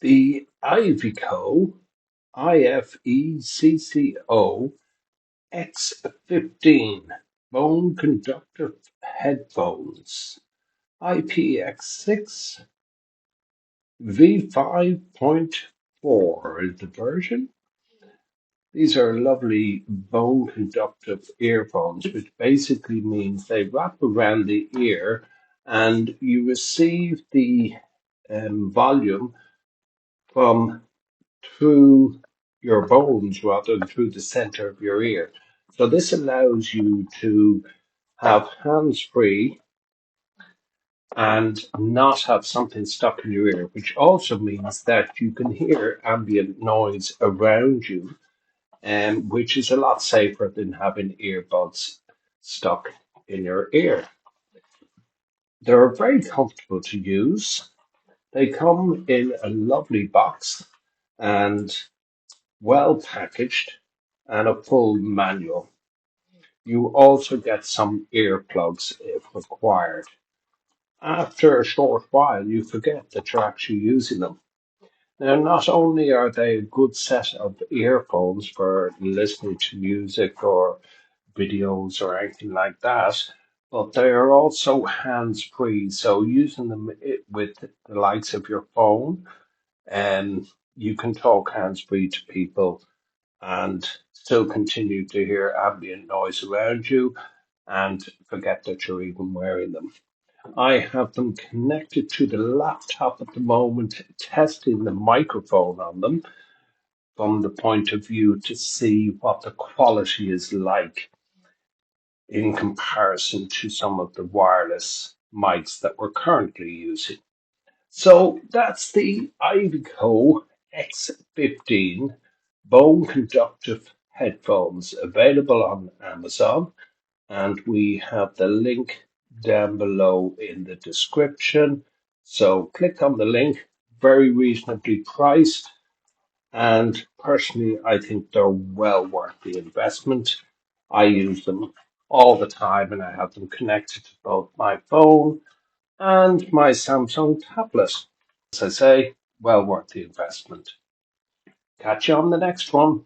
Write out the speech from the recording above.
The IFECCO X15 Bone Conductive Headphones IPX6 V5.4 is the version. These are lovely bone conductive earphones, which basically means they wrap around the ear and you receive the volume from through your bones rather than through the center of your ear. So this allows you to have hands free and not have something stuck in your ear, which also means that you can hear ambient noise around you, which is a lot safer than having earbuds stuck in your ear. They're very comfortable to use. They come in a lovely box and well packaged and a full manual. You also get some earplugs if required. After a short while, you forget that you're actually using them. Now, not only are they a good set of earphones for listening to music or videos or anything like that, but they are also hands-free. So using them with the likes of your phone, and you can talk hands-free to people and still continue to hear ambient noise around you and forget that you're even wearing them. I have them connected to the laptop at the moment, testing the microphone on them from the point of view to see what the quality is like in comparison to some of the wireless mics that we're currently using. So that's the Iveco X15 Bone Conductive Headphones available on Amazon, and we have the link down below in the description. So click on the link, very reasonably priced, and personally, I think they're well worth the investment. I use them all the time, and I have them connected to both my phone and my Samsung tablet. As I say, well worth the investment. Catch you on the next one.